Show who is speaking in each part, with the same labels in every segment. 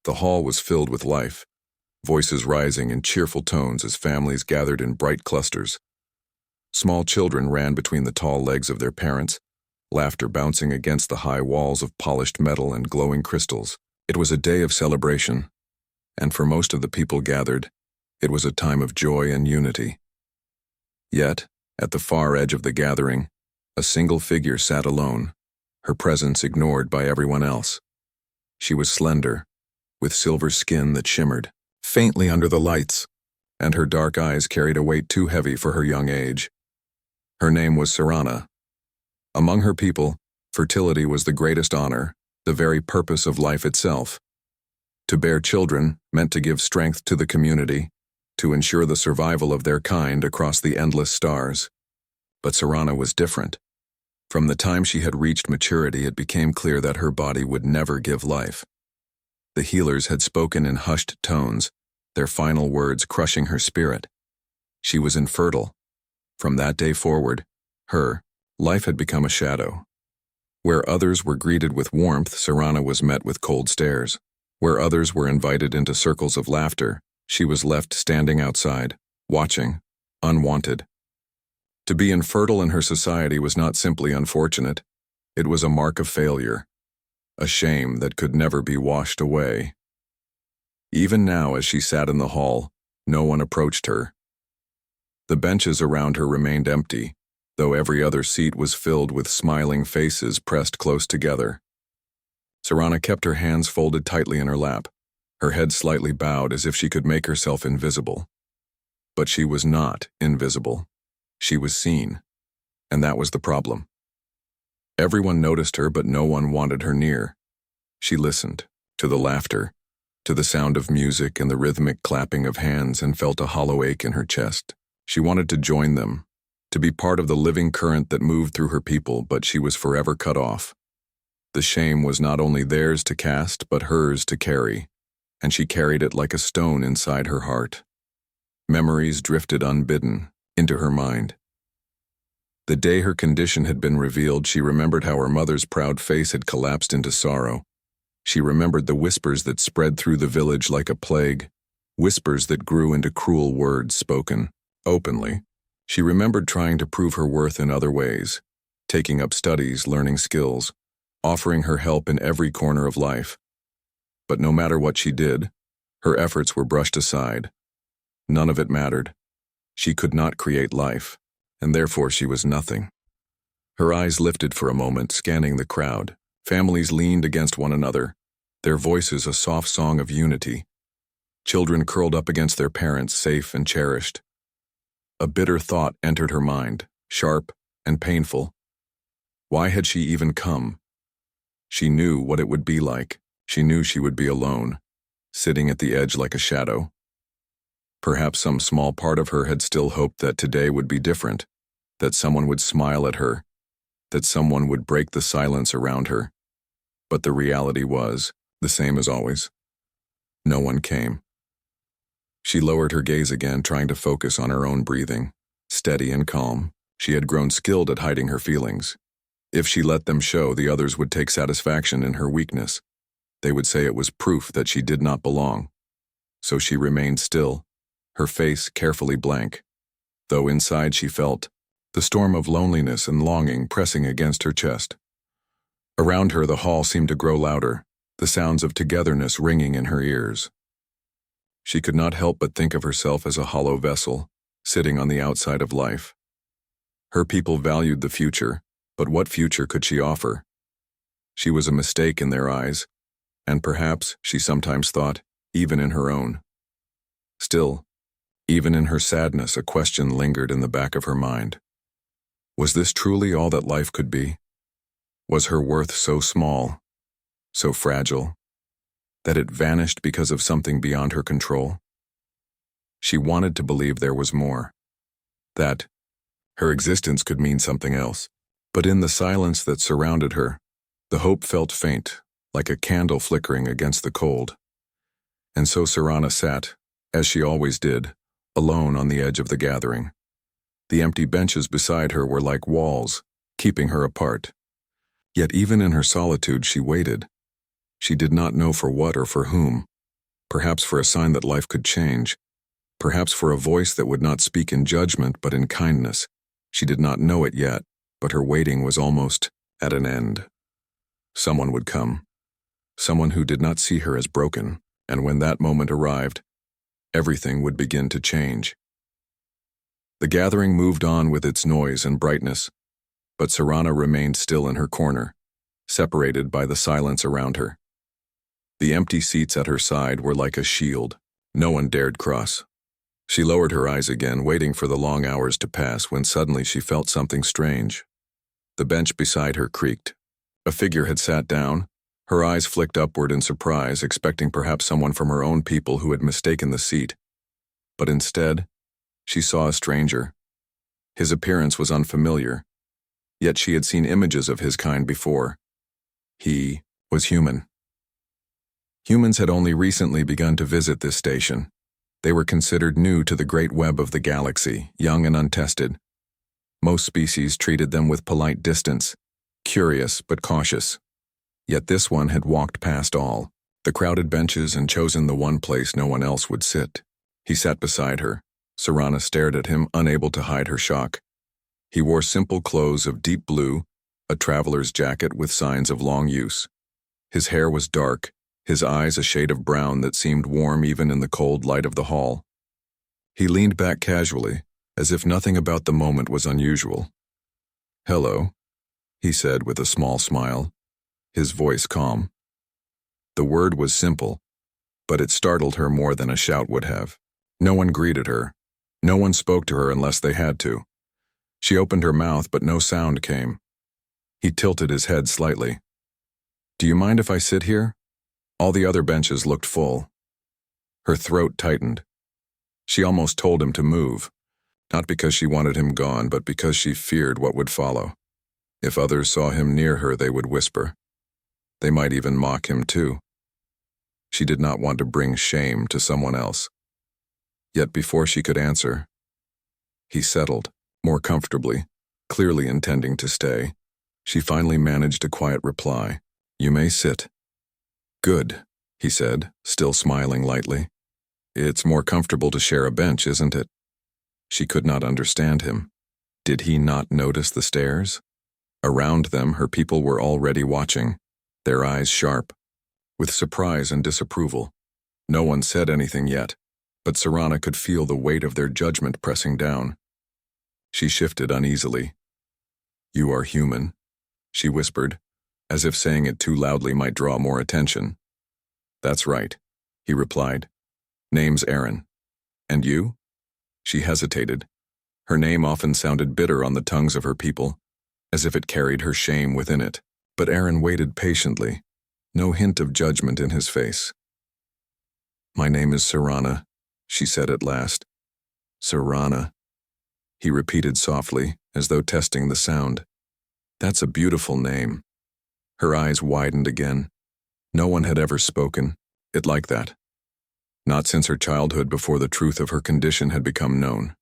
Speaker 1: The hall was filled with life, voices rising in cheerful tones as families gathered in bright clusters. Small children ran between the tall legs of their parents, laughter bouncing against the high walls of polished metal and glowing crystals. It was a day of celebration, and for most of the people gathered, it was a time of joy and unity. Yet, at the far edge of the gathering, a single figure sat alone, her presence ignored by everyone else. She was slender, with silver skin that shimmered faintly under the lights, and her dark eyes carried a weight too heavy for her young age. Her name was Serana. Among her people, fertility was the greatest honor, the very purpose of life itself. To bear children meant to give strength to the community, to ensure the survival of their kind across the endless stars. But Serana was different. From the time she had reached maturity, it became clear that her body would never give life. The healers had spoken in hushed tones, their final words crushing her spirit. She was infertile. From that day forward, her life had become a shadow. Where others were greeted with warmth, Serana was met with cold stares. Where others were invited into circles of laughter, she was left standing outside, watching, unwanted. To be infertile in her society was not simply unfortunate, it was a mark of failure, a shame that could never be washed away. Even now, as she sat in the hall, no one approached her. The benches around her remained empty, though every other seat was filled with smiling faces pressed close together. Serana kept her hands folded tightly in her lap, her head slightly bowed as if she could make herself invisible. But she was not invisible. She was seen, and that was the problem. Everyone noticed her, but no one wanted her near. She listened, to the laughter, to the sound of music and the rhythmic clapping of hands, and felt a hollow ache in her chest. She wanted to join them, to be part of the living current that moved through her people, but she was forever cut off. The shame was not only theirs to cast, but hers to carry, and she carried it like a stone inside her heart. Memories drifted unbidden into her mind. The day her condition had been revealed, she remembered how her mother's proud face had collapsed into sorrow. She remembered the whispers that spread through the village like a plague, whispers that grew into cruel words spoken openly. She remembered trying to prove her worth in other ways, taking up studies, learning skills, offering her help in every corner of life. But no matter what she did, her efforts were brushed aside. None of it mattered. She could not create life, and therefore she was nothing. Her eyes lifted for a moment, scanning the crowd. Families leaned against one another, their voices a soft song of unity. Children curled up against their parents, safe and cherished. A bitter thought entered her mind, sharp and painful. Why had she even come? She knew what it would be like. She knew she would be alone, sitting at the edge like a shadow. Perhaps some small part of her had still hoped that today would be different, that someone would smile at her, that someone would break the silence around her. But the reality was the same as always. No one came. She lowered her gaze again, trying to focus on her own breathing. Steady and calm, she had grown skilled at hiding her feelings. If she let them show, the others would take satisfaction in her weakness. They would say it was proof that she did not belong. So she remained still, her face carefully blank, though inside she felt the storm of loneliness and longing pressing against her chest. Around her, the hall seemed to grow louder, the sounds of togetherness ringing in her ears. She could not help but think of herself as a hollow vessel, sitting on the outside of life. Her people valued the future, but what future could she offer? She was a mistake in their eyes, and perhaps, she sometimes thought, even in her own. Still, even in her sadness, a question lingered in the back of her mind. Was this truly all that life could be? Was her worth so small, so fragile, that it vanished because of something beyond her control? She wanted to believe there was more, that her existence could mean something else. But in the silence that surrounded her, the hope felt faint, like a candle flickering against the cold. And so Serana sat, as she always did, alone on the edge of the gathering. The empty benches beside her were like walls, keeping her apart. Yet even in her solitude she waited. She did not know for what or for whom, Perhaps for a sign that life could change. Perhaps for a voice that would not speak in judgment but in kindness. She did not know it yet, but her waiting was almost at an end. Someone would come. Someone who did not see her as broken, and when that moment arrived, everything would begin to change. The gathering moved on with its noise and brightness, but Sirana remained still in her corner, separated by the silence around her. The empty seats at her side were like a shield. No one dared cross. She lowered her eyes again, waiting for the long hours to pass, when suddenly she felt something strange. The bench beside her creaked. A figure had sat down. Her eyes flicked upward in surprise, expecting perhaps someone from her own people who had mistaken the seat. But instead, she saw a stranger. His appearance was unfamiliar, yet she had seen images of his kind before. He was human. Humans had only recently begun to visit this station. They were considered new to the great web of the galaxy, young and untested. Most species treated them with polite distance, curious but cautious. Yet this one had walked past all, the crowded benches, and chosen the one place no one else would sit. He sat beside her. Sirana stared at him, unable to hide her shock. He wore simple clothes of deep blue, a traveler's jacket with signs of long use. His hair was dark, his eyes a shade of brown that seemed warm even in the cold light of the hall. He leaned back casually, as if nothing about the moment was unusual. "Hello," he said with a small smile, his voice calm. The word was simple, but it startled her more than a shout would have. No one greeted her. No one spoke to her unless they had to. She opened her mouth, but no sound came. He tilted his head slightly. "Do you mind if I sit here?" All the other benches looked full. Her throat tightened. She almost told him to move, not because she wanted him gone, but because she feared what would follow. If others saw him near her, they would whisper. They might even mock him too. She did not want to bring shame to someone else. Yet before she could answer, he settled, more comfortably, clearly intending to stay. She finally managed a quiet reply. "You may sit." "Good," he said, still smiling lightly. "It's more comfortable to share a bench, isn't it?" She could not understand him. Did he not notice the stairs? Around them, her people were already watching, their eyes sharp, with surprise and disapproval. No one said anything yet, but Sirana could feel the weight of their judgment pressing down. She shifted uneasily. "You are human," she whispered, as if saying it too loudly might draw more attention. "That's right," he replied. "Name's Aaron. And you?" She hesitated. Her name often sounded bitter on the tongues of her people, as if it carried her shame within it. But Aaron waited patiently, no hint of judgment in his face. "My name is Sirana," she said at last. "Sirana," he repeated softly, as though testing the sound. "That's a beautiful name." Her eyes widened again. No one had ever spoken it like that. Not since her childhood, before the truth of her condition had become known.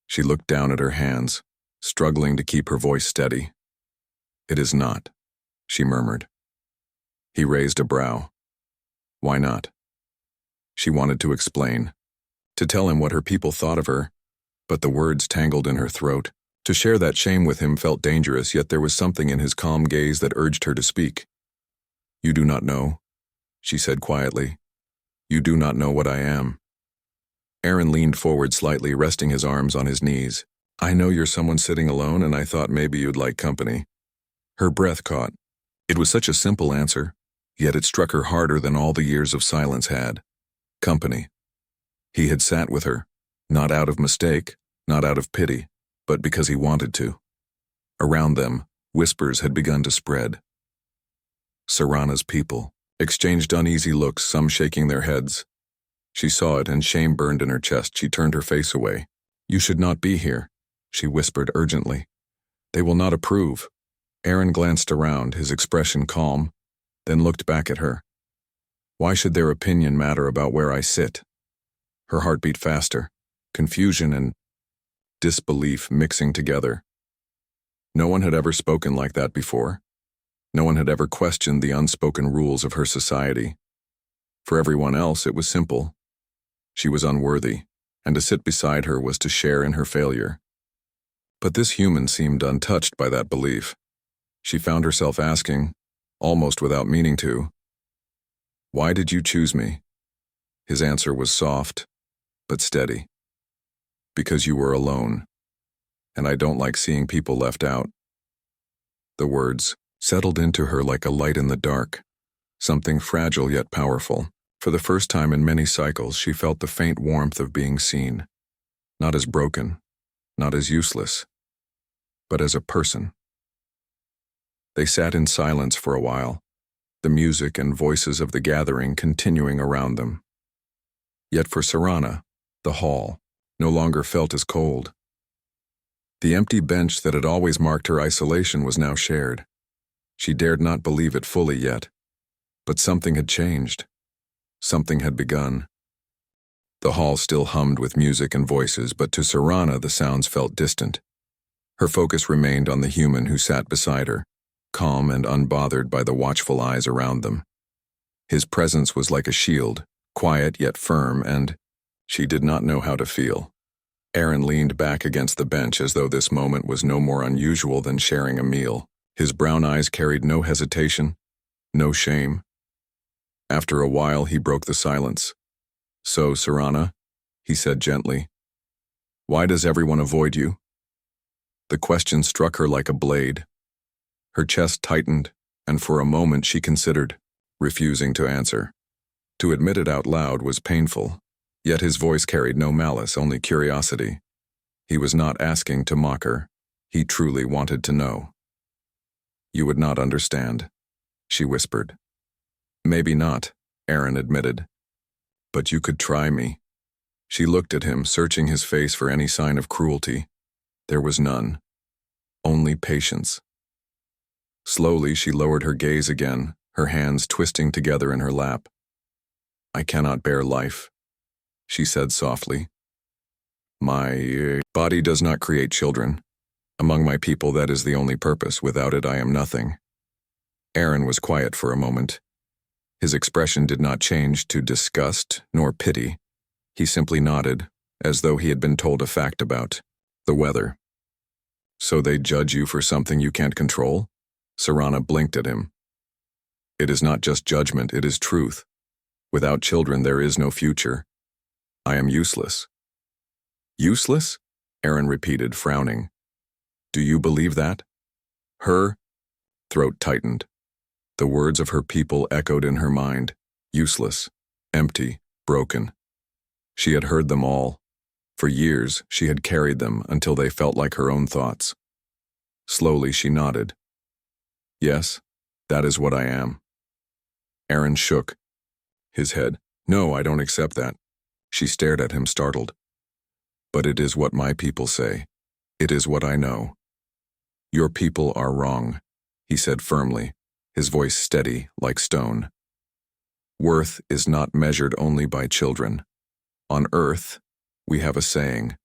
Speaker 1: She looked down at her hands, struggling to keep her voice steady. "It is not," she murmured. He raised a brow. "Why not?" She wanted to explain, to tell him what her people thought of her, but the words tangled in her throat. To share that shame with him felt dangerous, yet there was something in his calm gaze that urged her to speak. "You do not know," she said quietly. "You do not know what I am." Aaron leaned forward slightly, resting his arms on his knees. "I know you're someone sitting alone, and I thought maybe you'd like company." Her breath caught. It was such a simple answer, yet it struck her harder than all the years of silence had. Company. He had sat with her, not out of mistake, not out of pity, but because he wanted to. Around them, whispers had begun to spread. Sirana's people exchanged uneasy looks, some shaking their heads. She saw it, and shame burned in her chest. She turned her face away. "You should not be here," she whispered urgently. "They will not approve." Aaron glanced around, his expression calm, then looked back at her. "Why should their opinion matter about where I sit?" Her heart beat faster, confusion and disbelief mixing together. No one had ever spoken like that before. No one had ever questioned the unspoken rules of her society. For everyone else, it was simple. She was unworthy, and to sit beside her was to share in her failure. But this human seemed untouched by that belief. She found herself asking, almost without meaning to, "Why did you choose me?" His answer was soft, but steady. "Because you were alone, and I don't like seeing people left out." The words settled into her like a light in the dark, something fragile yet powerful. For the first time in many cycles, she felt the faint warmth of being seen, not as broken, not as useless, but as a person. They sat in silence for a while, the music and voices of the gathering continuing around them. Yet for Sarana, the hall no longer felt as cold. The empty bench that had always marked her isolation was now shared. She dared not believe it fully yet, but something had changed. Something had begun. The hall still hummed with music and voices, but to Sarana the sounds felt distant. Her focus remained on the human who sat beside her, calm and unbothered by the watchful eyes around them. His presence was like a shield, quiet yet firm, and she did not know how to feel. Aaron leaned back against the bench as though this moment was no more unusual than sharing a meal. His brown eyes carried no hesitation, no shame. After a while, he broke the silence. "So, Sarana," he said gently, "why does everyone avoid you?" The question struck her like a blade. Her chest tightened, and for a moment she considered, refusing to answer. To admit it out loud was painful, yet his voice carried no malice, only curiosity. He was not asking to mock her. He truly wanted to know. "You would not understand," she whispered. "Maybe not," Aaron admitted. "But you could try me." She looked at him, searching his face for any sign of cruelty. There was none. Only patience. Slowly, she lowered her gaze again, her hands twisting together in her lap. "I cannot bear life," she said softly. "My body does not create children. Among my people, that is the only purpose. Without it, I am nothing." Aaron was quiet for a moment. His expression did not change to disgust nor pity. He simply nodded, as though he had been told a fact about the weather. "So they judge you for something you can't control?" Sarana blinked at him. "It is not just judgment, it is truth. Without children, there is no future. I am useless." "Useless?" Aaron repeated, frowning. "Do you believe that?" Her throat tightened. The words of her people echoed in her mind. Useless, empty, broken. She had heard them all. For years, she had carried them until they felt like her own thoughts. Slowly, she nodded. "Yes, that is what I am." Aaron shook his head. "No, I don't accept that." She stared at him, startled. "But it is what my people say. It is what I know." "Your people are wrong," he said firmly, his voice steady like stone. "Worth is not measured only by children. On Earth, we have a saying.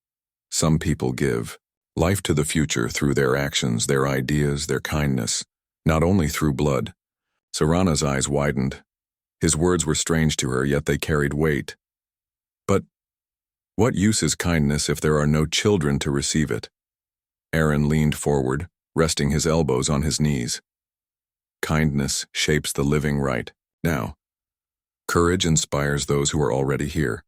Speaker 1: Some people give life to the future through their actions, their ideas, their kindness, not only through blood." Sarana's eyes widened. His words were strange to her, yet they carried weight. "But what use is kindness if there are no children to receive it?" Aaron leaned forward, resting his elbows on his knees. "Kindness shapes the living right now. Courage inspires those who are already here.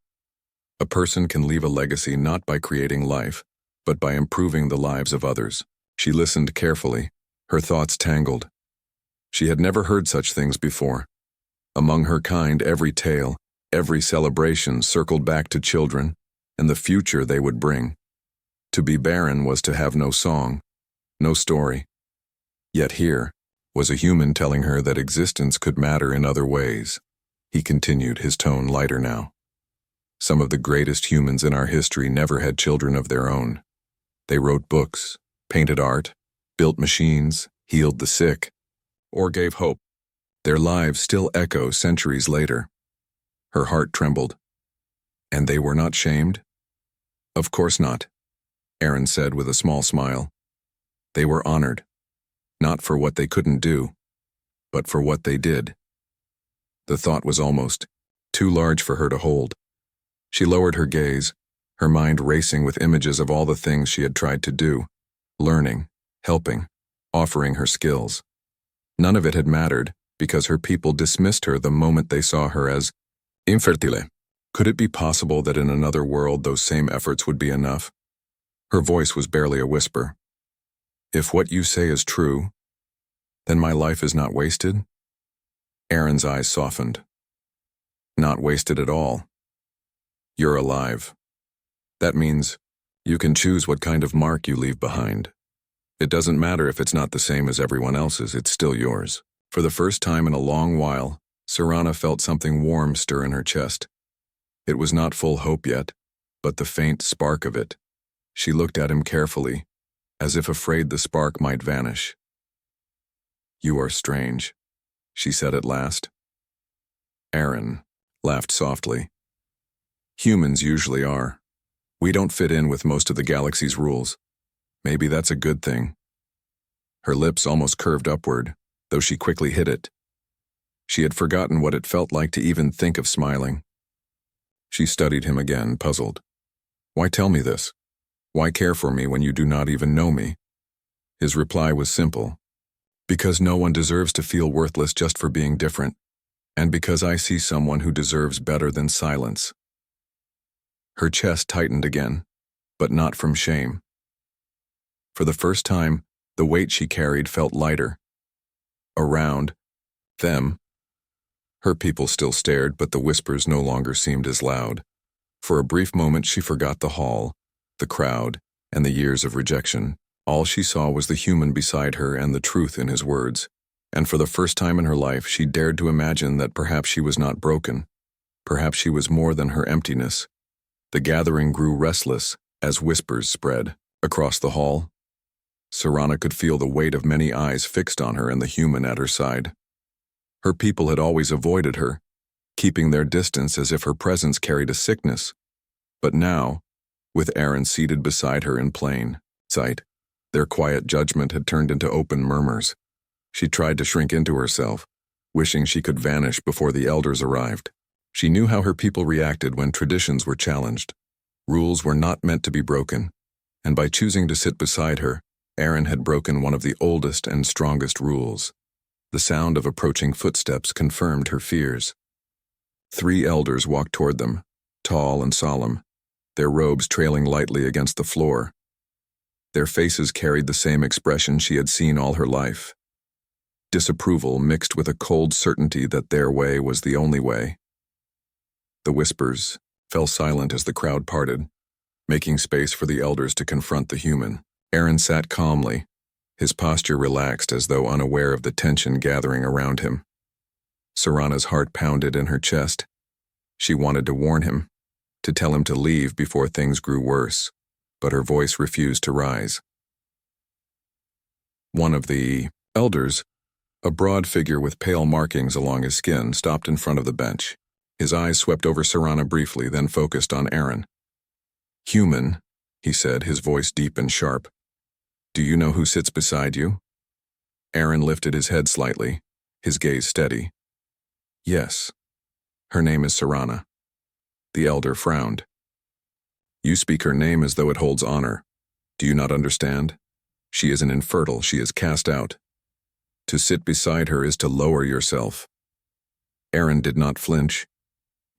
Speaker 1: A person can leave a legacy not by creating life, but by improving the lives of others." She listened carefully, her thoughts tangled. She had never heard such things before. Among her kind, every tale, every celebration circled back to children and the future they would bring. To be barren was to have no song, no story. Yet here was a human telling her that existence could matter in other ways. He continued, his tone lighter now. "Some of the greatest humans in our history never had children of their own. They wrote books, painted art, built machines, healed the sick, or gave hope. Their lives still echo centuries later." Her heart trembled. "And they were not shamed?" "Of course not," Aaron said with a small smile. "They were honored, not for what they couldn't do, but for what they did." The thought was almost too large for her to hold. She lowered her gaze, her mind racing with images of all the things she had tried to do, learning, helping, offering her skills. None of it had mattered, because her people dismissed her the moment they saw her as infertile. Could it be possible that in another world those same efforts would be enough? Her voice was barely a whisper. If what you say is true, then my life is not wasted? Aaron's eyes softened. Not wasted at all. You're alive. That means you can choose what kind of mark you leave behind. It doesn't matter if it's not the same as everyone else's, it's still yours. For the first time in a long while, Serana felt something warm stir in her chest. It was not full hope yet, but the faint spark of it. She looked at him carefully, as if afraid the spark might vanish. You are strange, she said at last. Aaron laughed softly. Humans usually are. We don't fit in with most of the galaxy's rules. Maybe that's a good thing. Her lips almost curved upward, though she quickly hid it. She had forgotten what it felt like to even think of smiling. She studied him again, puzzled. Why tell me this? Why care for me when you do not even know me? His reply was simple. Because no one deserves to feel worthless just for being different, and because I see someone who deserves better than silence. Her chest tightened again, but not from shame. For the first time, the weight she carried felt lighter. Around them, her people still stared, but the whispers no longer seemed as loud. For a brief moment she forgot the hall, the crowd, and the years of rejection. All she saw was the human beside her and the truth in his words. And for the first time in her life, she dared to imagine that perhaps she was not broken. Perhaps she was more than her emptiness. The gathering grew restless as whispers spread. Across the hall, Serana could feel the weight of many eyes fixed on her and the human at her side. Her people had always avoided her, keeping their distance as if her presence carried a sickness. But now, with Aaron seated beside her in plain sight, their quiet judgment had turned into open murmurs. She tried to shrink into herself, wishing she could vanish before the elders arrived. She knew how her people reacted when traditions were challenged. Rules were not meant to be broken, and by choosing to sit beside her, Aaron had broken one of the oldest and strongest rules. The sound of approaching footsteps confirmed her fears. 3 elders walked toward them, tall and solemn, their robes trailing lightly against the floor. Their faces carried the same expression she had seen all her life. Disapproval mixed with a cold certainty that their way was the only way. The whispers fell silent as the crowd parted, making space for the elders to confront the human. Aaron sat calmly, his posture relaxed as though unaware of the tension gathering around him. Serana's heart pounded in her chest. She wanted to warn him, to tell him to leave before things grew worse, but her voice refused to rise. One of the elders, a broad figure with pale markings along his skin, stopped in front of the bench. His eyes swept over Serana briefly, then focused on Aaron. Human, he said, his voice deep and sharp. Do you know who sits beside you? Aaron lifted his head slightly, his gaze steady. Yes. Her name is Serana. The elder frowned. You speak her name as though it holds honor. Do you not understand? She is an infertile, she is cast out. To sit beside her is to lower yourself. Aaron did not flinch.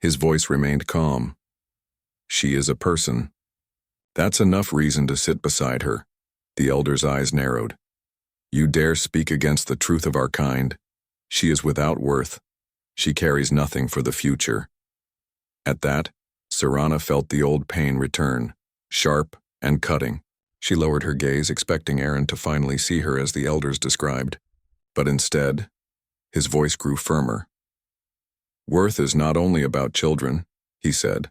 Speaker 1: His voice remained calm. She is a person. That's enough reason to sit beside her. The elder's eyes narrowed. You dare speak against the truth of our kind? She is without worth. She carries nothing for the future. At that, Serana felt the old pain return, sharp and cutting. She lowered her gaze, expecting Aaron to finally see her as the elders described. But instead, his voice grew firmer. Worth is not only about children, he said.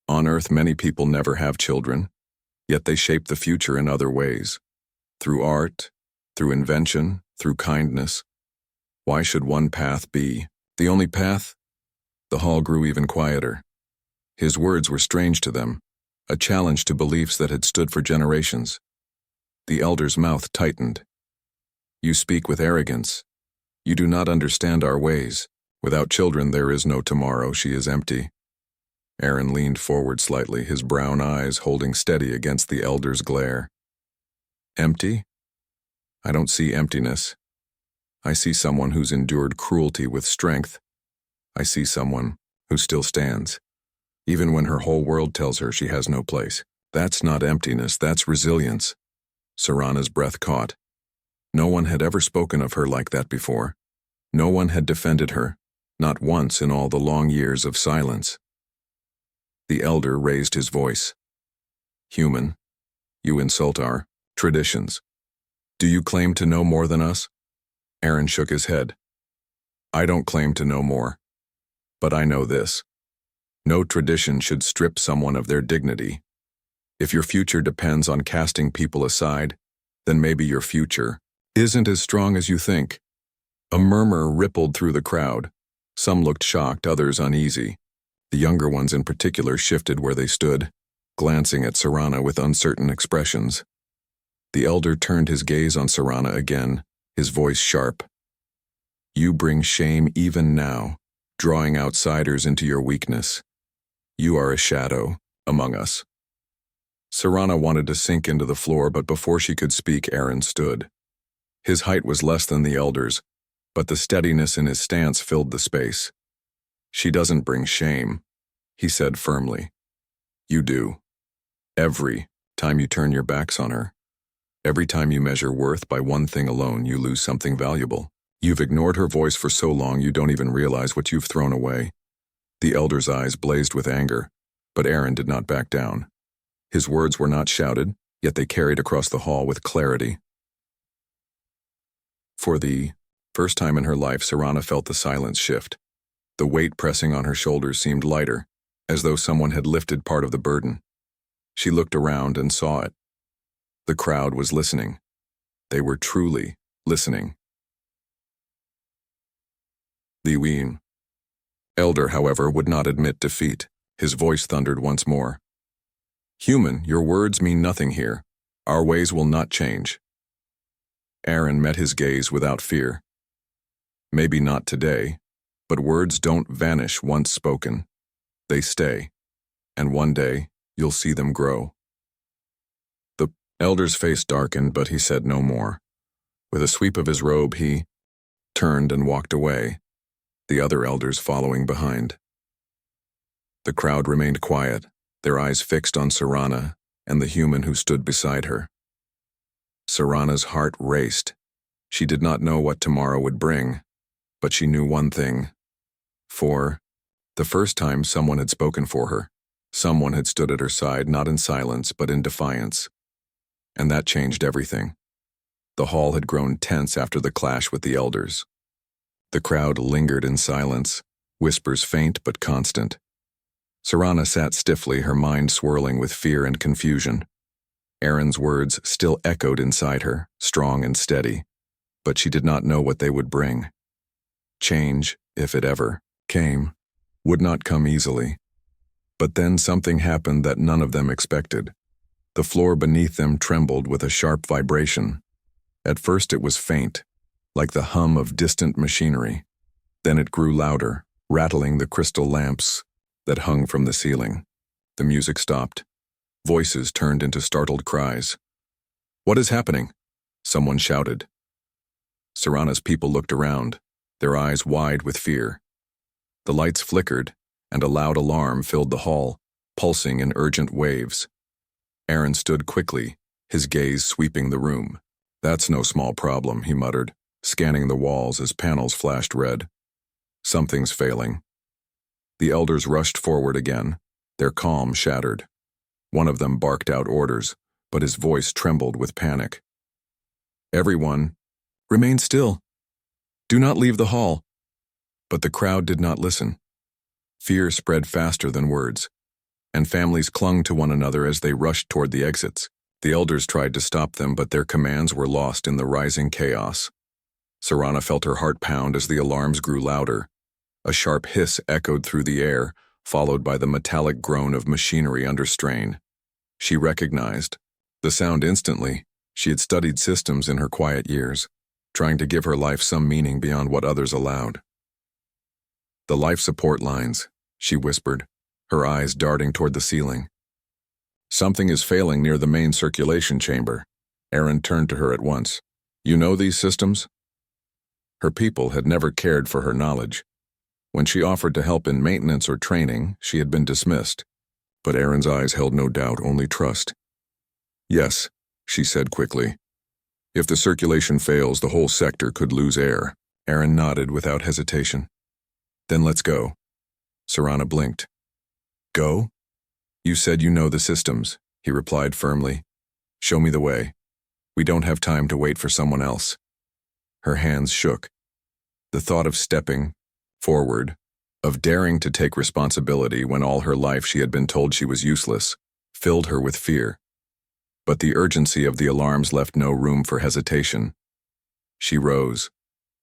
Speaker 1: On Earth, many people never have children, yet they shape the future in other ways. Through art, through invention, through kindness. Why should one path be the only path? The hall grew even quieter. His words were strange to them, a challenge to beliefs that had stood for generations. The elder's mouth tightened. You speak with arrogance. You do not understand our ways. Without children, there is no tomorrow. She is empty. Aaron leaned forward slightly, his brown eyes holding steady against the elder's glare. Empty? I don't see emptiness. I see someone who's endured cruelty with strength. I see someone who still stands, even when her whole world tells her she has no place. That's not emptiness, that's resilience. Sarana's breath caught. No one had ever spoken of her like that before. No one had defended her, not once in all the long years of silence. The elder raised his voice. Human, you insult our traditions. Do you claim to know more than us? Aaron shook his head. I don't claim to know more. But I know this. No tradition should strip someone of their dignity. If your future depends on casting people aside, then maybe your future isn't as strong as you think. A murmur rippled through the crowd. Some looked shocked, others uneasy. The younger ones in particular shifted where they stood, glancing at Sarana with uncertain expressions. The elder turned his gaze on Sarana again, his voice sharp. You bring shame even now, drawing outsiders into your weakness. You are a shadow among us. Sarana wanted to sink into the floor, but before she could speak, Aaron stood. His height was less than the elder's, but the steadiness in his stance filled the space. She doesn't bring shame, he said firmly. You do. Every time you turn your backs on her. Every time you measure worth by one thing alone, you lose something valuable. You've ignored her voice for so long you don't even realize what you've thrown away. The elder's eyes blazed with anger, but Aaron did not back down. His words were not shouted, yet they carried across the hall with clarity. For the first time in her life, Sarana felt the silence shift. The weight pressing on her shoulders seemed lighter, as though someone had lifted part of the burden. She looked around and saw it. The crowd was listening. They were truly listening. The elder, however, would not admit defeat. His voice thundered once more. Human, your words mean nothing here. Our ways will not change. Aaron met his gaze without fear. Maybe not today, but words don't vanish once spoken. They stay, and one day you'll see them grow. The elder's face darkened, but he said no more. With a sweep of his robe, he turned and walked away, the other elders following behind. The crowd remained quiet, their eyes fixed on Sarana and the human who stood beside her. Sarana's heart raced. She did not know what tomorrow would bring, but she knew one thing. For the first time, someone had spoken for her. Someone had stood at her side, not in silence, but in defiance. And that changed everything. The hall had grown tense after the clash with the elders. The crowd lingered in silence, whispers faint but constant. Sarana sat stiffly, her mind swirling with fear and confusion. Aaron's words still echoed inside her, strong and steady, but she did not know what they would bring. Change, if it ever came, would not come easily. But then something happened that none of them expected. The floor beneath them trembled with a sharp vibration. At first it was faint, like the hum of distant machinery. Then it grew louder, rattling the crystal lamps that hung from the ceiling. The music stopped. Voices turned into startled cries. What is happening? Someone shouted. Sarana's people looked around, their eyes wide with fear. The lights flickered, and a loud alarm filled the hall, pulsing in urgent waves. Aaron stood quickly, his gaze sweeping the room. That's no small problem, he muttered, scanning the walls as panels flashed red. Something's failing. The elders rushed forward again, their calm shattered. One of them barked out orders, but his voice trembled with panic. Everyone, remain still. Do not leave the hall. But the crowd did not listen. Fear spread faster than words, and families clung to one another as they rushed toward the exits. The elders tried to stop them, but their commands were lost in the rising chaos. Sarana felt her heart pound as the alarms grew louder. A sharp hiss echoed through the air, followed by the metallic groan of machinery under strain. She recognized the sound instantly. She had studied systems in her quiet years, trying to give her life some meaning beyond what others allowed. The life support lines, she whispered, her eyes darting toward the ceiling. Something is failing near the main circulation chamber. Aaron turned to her at once. You know these systems? Her people had never cared for her knowledge. When she offered to help in maintenance or training, she had been dismissed. But Aaron's eyes held no doubt, only trust. Yes, she said quickly. If the circulation fails, the whole sector could lose air. Aaron nodded without hesitation. Then let's go. Serana blinked. Go? You said you know the systems, he replied firmly. Show me the way. We don't have time to wait for someone else. Her hands shook. The thought of stepping forward, of daring to take responsibility when all her life she had been told she was useless, filled her with fear. But the urgency of the alarms left no room for hesitation. She rose,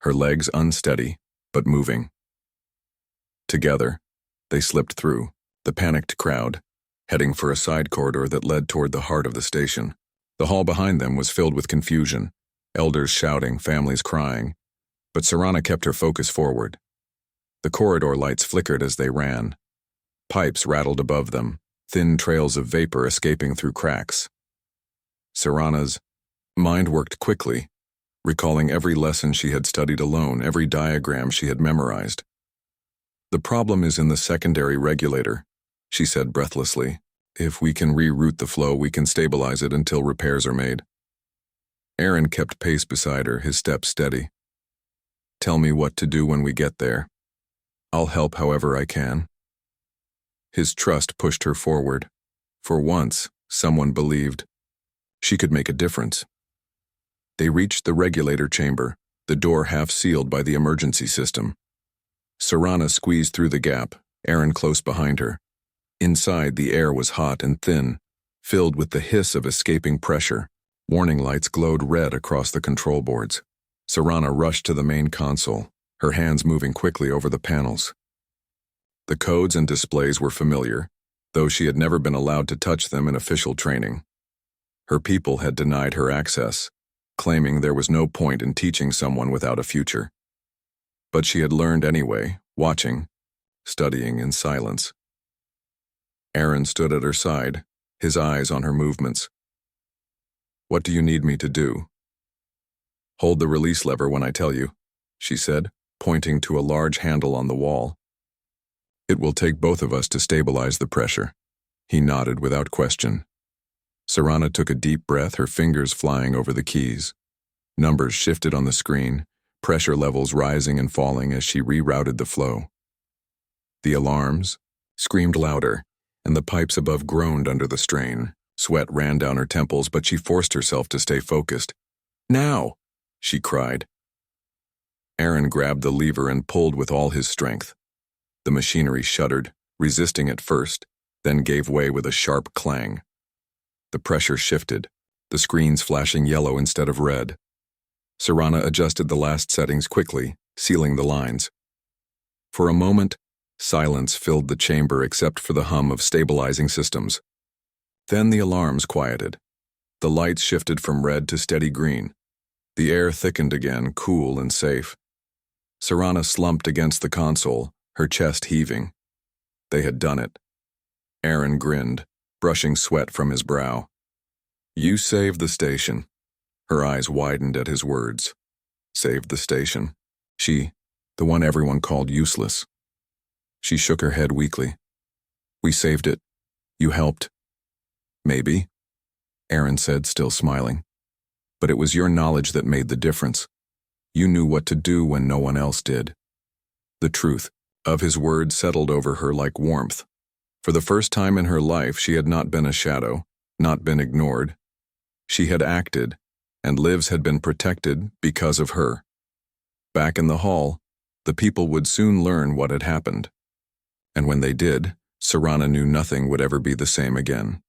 Speaker 1: her legs unsteady, but moving. Together, they slipped through, the panicked crowd, heading for a side corridor that led toward the heart of the station. The hall behind them was filled with confusion, elders shouting, families crying, but Serana kept her focus forward. The corridor lights flickered as they ran. Pipes rattled above them, thin trails of vapor escaping through cracks. Serana's mind worked quickly, recalling every lesson she had studied alone, every diagram she had memorized. The problem is in the secondary regulator, she said breathlessly. If we can reroute the flow, we can stabilize it until repairs are made. Aaron kept pace beside her, his steps steady. Tell me what to do when we get there. I'll help however I can. His trust pushed her forward. For once, someone believed she could make a difference. They reached the regulator chamber, the door half sealed by the emergency system. Serana squeezed through the gap, Aaron close behind her. Inside, the air was hot and thin, filled with the hiss of escaping pressure. Warning lights glowed red across the control boards. Serana rushed to the main console, her hands moving quickly over the panels. The codes and displays were familiar, though she had never been allowed to touch them in official training. Her people had denied her access, claiming there was no point in teaching someone without a future. But she had learned anyway, watching, studying in silence. Aaron stood at her side, his eyes on her movements. What do you need me to do? Hold the release lever when I tell you, she said, pointing to a large handle on the wall. It will take both of us to stabilize the pressure. He nodded without question. Serana took a deep breath, her fingers flying over the keys. Numbers shifted on the screen, pressure levels rising and falling as she rerouted the flow. The alarms screamed louder, and the pipes above groaned under the strain. Sweat ran down her temples, but she forced herself to stay focused. Now, she cried. Aaron grabbed the lever and pulled with all his strength. The machinery shuddered, resisting at first, then gave way with a sharp clang. The pressure shifted, the screens flashing yellow instead of red. Serana adjusted the last settings quickly, sealing the lines. For a moment, silence filled the chamber except for the hum of stabilizing systems. Then the alarms quieted. The lights shifted from red to steady green. The air thickened again, cool and safe. Serana slumped against the console, her chest heaving. They had done it. Aaron grinned, brushing sweat from his brow. You saved the station. Her eyes widened at his words. Saved the station. She, the one everyone called useless. She shook her head weakly. We saved it. You helped. Maybe, Aaron said, still smiling. But it was your knowledge that made the difference. You knew what to do when no one else did. The truth of his words settled over her like warmth. For the first time in her life, she had not been a shadow, not been ignored. She had acted, and lives had been protected because of her. Back in the hall, the people would soon learn what had happened. And when they did, Serana knew nothing would ever be the same again.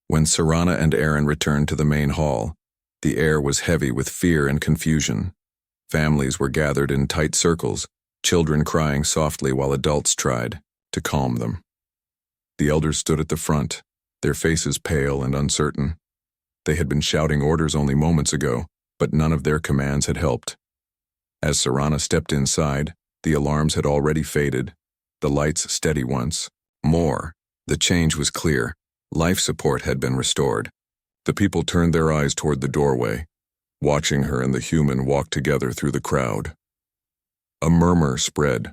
Speaker 1: When Serana and Aaron returned to the main hall, the air was heavy with fear and confusion. Families were gathered in tight circles, children crying softly while adults tried to calm them. The elders stood at the front, their faces pale and uncertain. They had been shouting orders only moments ago, but none of their commands had helped. As Serana stepped inside, The alarms had already faded, the lights steady once. More. The change was clear. Life support had been restored. The people turned their eyes toward the doorway, watching her and the human walk together through the crowd. A murmur spread,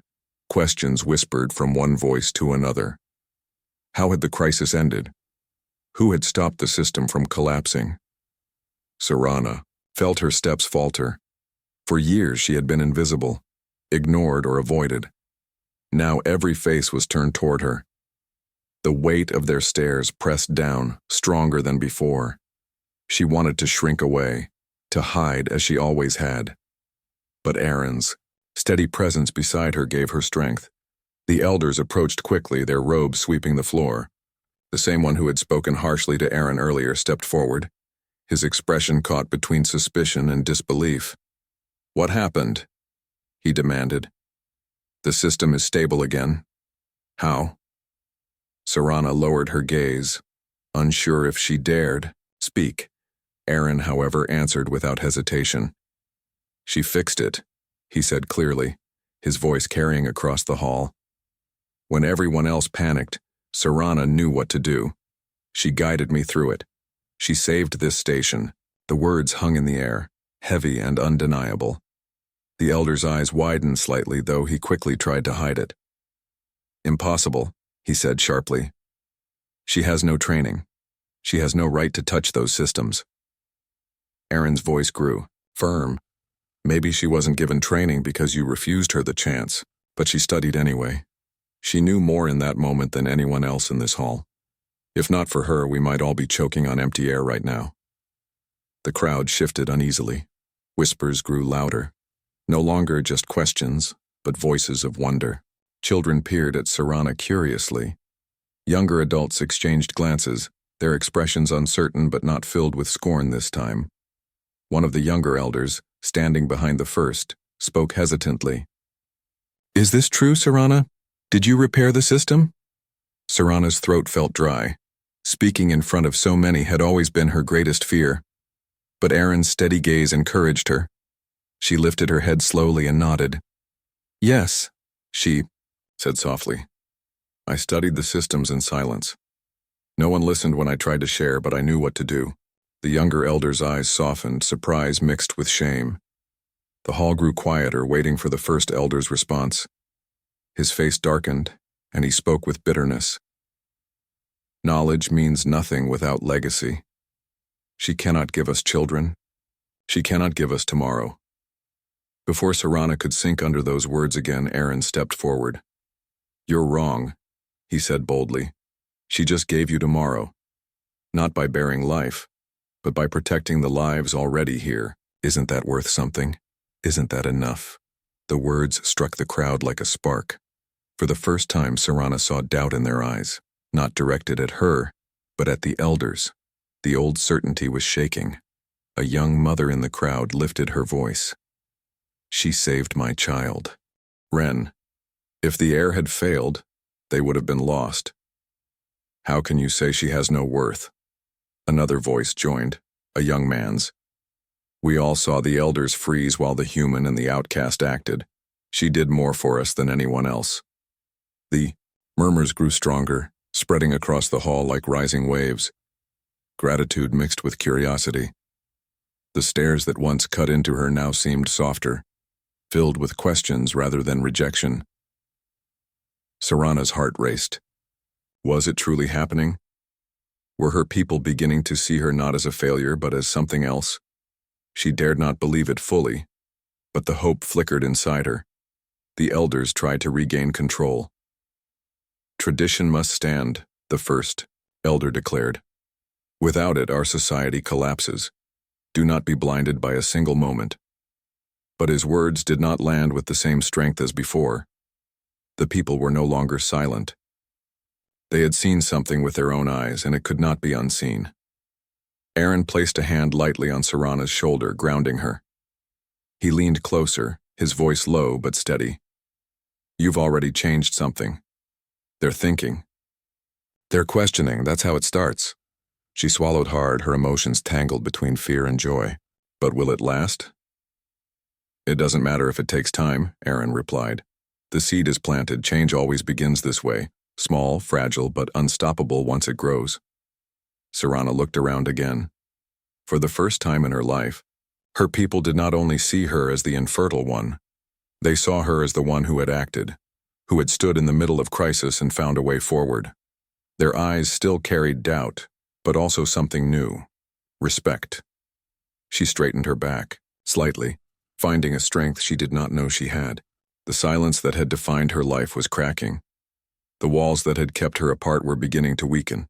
Speaker 1: questions whispered from one voice to another. How had the crisis ended? Who had stopped the system from collapsing? Sarana felt her steps falter. For years she had been invisible, ignored or avoided. Now every face was turned toward her. The weight of their stares pressed down, stronger than before. She wanted to shrink away, to hide as she always had. But Aaron's steady presence beside her gave her strength. The elders approached quickly, their robes sweeping the floor. The same one who had spoken harshly to Aaron earlier stepped forward, his expression caught between suspicion and disbelief. "What happened?" he demanded. "The system is stable again." "How?" Sarana lowered her gaze, unsure if she dared speak. Aaron, however, answered without hesitation. "She fixed it," he said clearly, his voice carrying across the hall. When everyone else panicked, Sarana knew what to do. "She guided me through it. She saved this station." The words hung in the air, heavy and undeniable. The elder's eyes widened slightly, though he quickly tried to hide it. "Impossible," he said sharply. "She has no training. She has no right to touch those systems." Aaron's voice grew, firm. "Maybe she wasn't given training because you refused her the chance, but she studied anyway. She knew more in that moment than anyone else in this hall. If not for her, we might all be choking on empty air right now." The crowd shifted uneasily. Whispers grew louder. No longer just questions, but voices of wonder. Children peered at Sarana curiously. Younger adults exchanged glances, their expressions uncertain but not filled with scorn this time. One of the younger elders, standing behind the first, spoke hesitantly. "Is this true, Sarana? Did you repair the system?" Sarana's throat felt dry. Speaking in front of so many had always been her greatest fear. But Aaron's steady gaze encouraged her. She lifted her head slowly and nodded. "Yes," she said softly. "I studied the systems in silence. No one listened when I tried to share, but I knew what to do." The younger elder's eyes softened, surprise mixed with shame. The hall grew quieter, waiting for the first elder's response. His face darkened, and he spoke with bitterness. "Knowledge means nothing without legacy. She cannot give us children. She cannot give us tomorrow." Before Sarana could sink under those words again, Aaron stepped forward. "You're wrong," he said boldly. "She just gave you tomorrow. Not by bearing life, but by protecting the lives already here. Isn't that worth something? Isn't that enough?" The words struck the crowd like a spark. For the first time, Sarana saw doubt in their eyes, not directed at her, but at the elders. The old certainty was shaking. A young mother in the crowd lifted her voice. "She saved my child. Ren, if the heir had failed, they would have been lost. How can you say she has no worth?" Another voice joined, a young man's. "We all saw the elders freeze while the human and the outcast acted. She did more for us than anyone else." The murmurs grew stronger, spreading across the hall like rising waves. Gratitude mixed with curiosity. The stares that once cut into her now seemed softer, filled with questions rather than rejection. Sarana's heart raced. Was it truly happening? Were her people beginning to see her not as a failure but as something else? She dared not believe it fully, but the hope flickered inside her. The elders tried to regain control. "Tradition must stand," the first elder declared. "Without it, our society collapses. Do not be blinded by a single moment." But his words did not land with the same strength as before. The people were no longer silent. They had seen something with their own eyes, and it could not be unseen. Aaron placed a hand lightly on Sarana's shoulder, grounding her. He leaned closer, his voice low but steady. "You've already changed something. They're thinking. They're questioning, that's how it starts." She swallowed hard, her emotions tangled between fear and joy. "But will it last?" "It doesn't matter if it takes time," Aaron replied. The seed is planted. Change always begins this way, small, fragile, but unstoppable once it grows. Sirana looked around again. For the first time in her life, her people did not only see her as the infertile one, they saw her as the one who had acted, who had stood in the middle of crisis and found a way forward. Their eyes still carried doubt, but also something new: respect. She straightened her back, slightly, finding a strength she did not know she had. The silence that had defined her life was cracking. The walls that had kept her apart were beginning to weaken.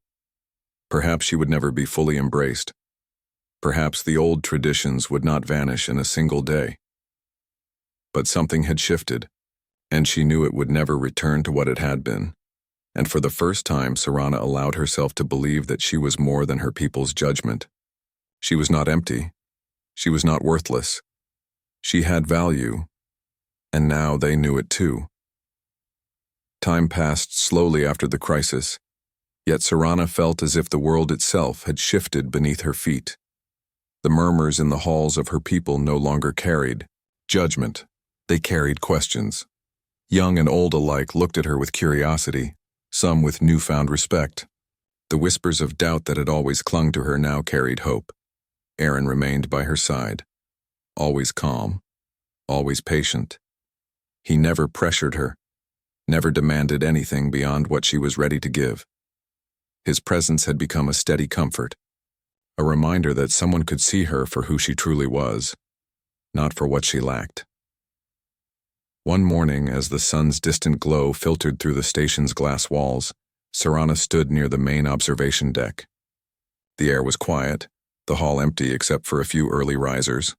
Speaker 1: Perhaps she would never be fully embraced. Perhaps the old traditions would not vanish in a single day. But something had shifted, and she knew it would never return to what it had been. And for the first time, Sirana allowed herself to believe that she was more than her people's judgment. She was not empty. She was not worthless. She had value, and now they knew it too. Time passed slowly after the crisis, yet Sirana felt as if the world itself had shifted beneath her feet. The murmurs in the halls of her people no longer carried judgment. They carried questions. Young and old alike looked at her with curiosity, some with newfound respect. The whispers of doubt that had always clung to her now carried hope. Aaron remained by her side, always calm, always patient. He never pressured her, never demanded anything beyond what she was ready to give. His presence had become a steady comfort, a reminder that someone could see her for who she truly was, not for what she lacked. One morning, as the sun's distant glow filtered through the station's glass walls, Sirana stood near the main observation deck. The air was quiet, the hall empty except for a few early risers.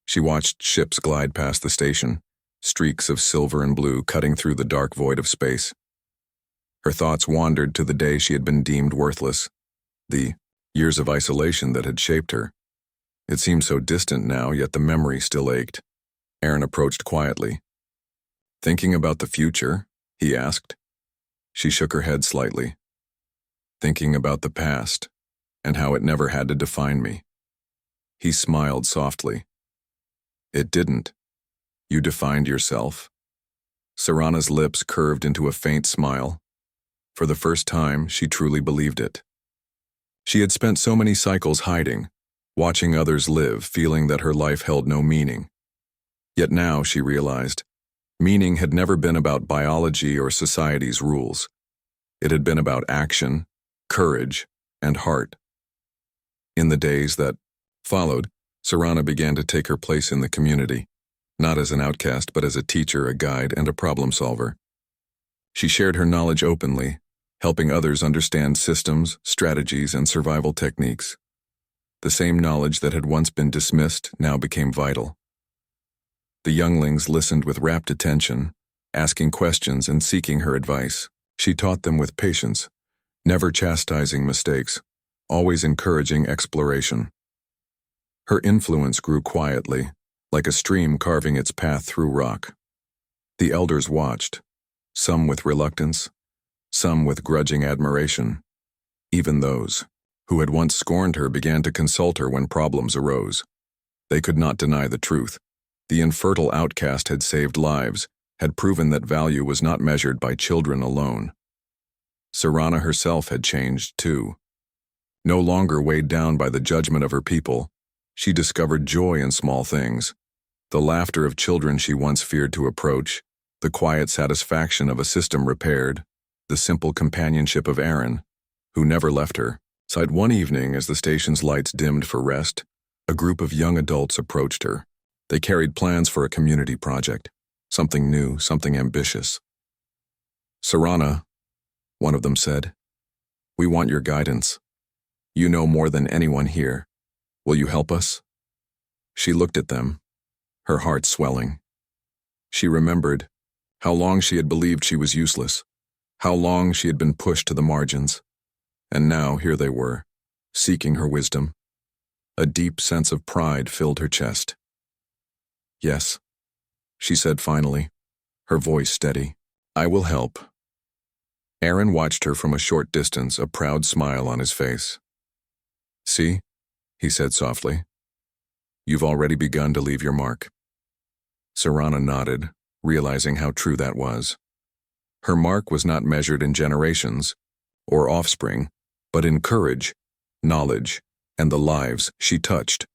Speaker 1: She watched ships glide past the station, streaks of silver and blue cutting through the dark void of space. Her thoughts wandered to the day she had been deemed worthless, the years of isolation that had shaped her. It seemed so distant now, yet the memory still ached. Aaron approached quietly. "Thinking about the future?" he asked. She shook her head slightly. "Thinking about the past, and how it never had to define me." He smiled softly. "It didn't. You defined yourself." Sirana's lips curved into a faint smile. For the first time, she truly believed it. She had spent so many cycles hiding, watching others live, feeling that her life held no meaning. Yet now, she realized, meaning had never been about biology or society's rules. It had been about action, courage, and heart. In the days that followed, Sirana began to take her place in the community, not as an outcast but as a teacher, a guide, and a problem solver. She shared her knowledge openly, helping others understand systems, strategies, and survival techniques. The same knowledge that had once been dismissed now became vital. The younglings listened with rapt attention, asking questions and seeking her advice. She taught them with patience, never chastising mistakes, always encouraging exploration. Her influence grew quietly, like a stream carving its path through rock. The elders watched, some with reluctance, some with grudging admiration. Even those who had once scorned her began to consult her when problems arose. They could not deny the truth. The infertile outcast had saved lives, had proven that value was not measured by children alone. Sirana herself had changed too. No longer weighed down by the judgment of her people, she discovered joy in small things. The laughter of children she once feared to approach, the quiet satisfaction of a system repaired, the simple companionship of Aaron, who never left her. One evening, as the station's lights dimmed for rest, a group of young adults approached her. They carried plans for a community project, something new, something ambitious. "Sirana," one of them said, "we want your guidance. You know more than anyone here. Will you help us?" She looked at them, her heart swelling. She remembered how long she had believed she was useless, how long she had been pushed to the margins. And now here they were, seeking her wisdom. A deep sense of pride filled her chest. "Yes," she said finally, her voice steady. "I will help." Aaron watched her from a short distance, a proud smile on his face. "See," he said softly, "you've already begun to leave your mark." Sirana nodded, realizing how true that was. Her mark was not measured in generations or offspring, but in courage, knowledge, and the lives she touched.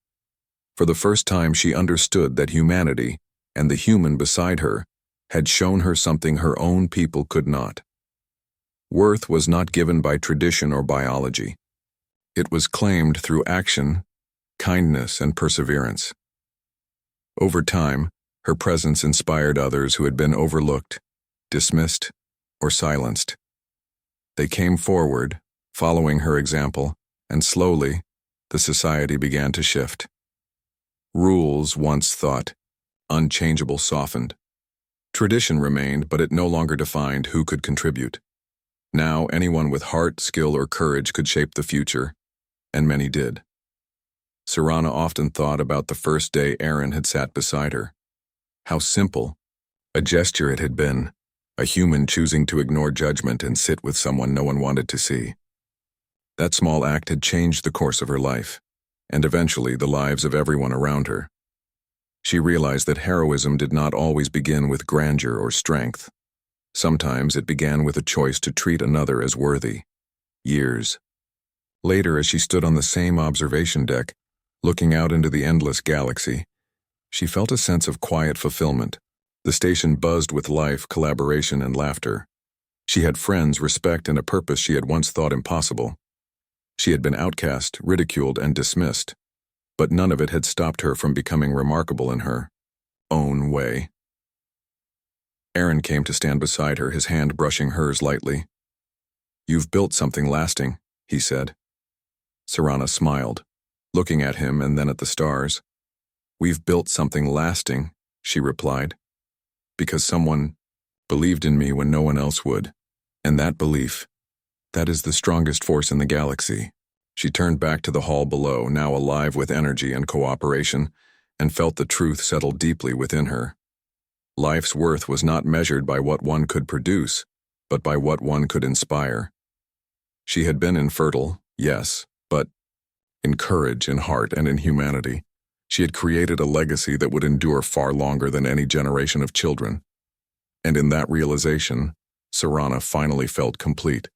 Speaker 1: For the first time, she understood that humanity, and the human beside her, had shown her something her own people could not. Worth was not given by tradition or biology. It was claimed through action, kindness, and perseverance. Over time, her presence inspired others who had been overlooked, dismissed, or silenced. They came forward, following her example, and slowly, the society began to shift. Rules, once thought unchangeable, softened. Tradition remained, but it no longer defined who could contribute. Now, anyone with heart, skill, or courage could shape the future, and many did. Serana often thought about the first day Aaron had sat beside her. How simple a gesture it had been, a human choosing to ignore judgment and sit with someone no one wanted to see. That small act had changed the course of her life, and eventually the lives of everyone around her. She realized that heroism did not always begin with grandeur or strength. Sometimes it began with a choice to treat another as worthy. Years later, as she stood on the same observation deck, looking out into the endless galaxy, she felt a sense of quiet fulfillment. The station buzzed with life, collaboration, and laughter. She had friends, respect, and a purpose she had once thought impossible. She had been outcast, ridiculed, and dismissed, but none of it had stopped her from becoming remarkable in her own way. Aaron came to stand beside her, his hand brushing hers lightly. "You've built something lasting," he said. Serana smiled, looking at him and then at the stars. "We've built something lasting," she replied, "because someone believed in me when no one else would, and that belief, that is the strongest force in the galaxy." She turned back to the hall below, now alive with energy and cooperation, and felt the truth settle deeply within her. Life's worth was not measured by what one could produce, but by what one could inspire. She had been infertile, yes, but in courage, in heart, and in humanity, she had created a legacy that would endure far longer than any generation of children. And in that realization, Serana finally felt complete.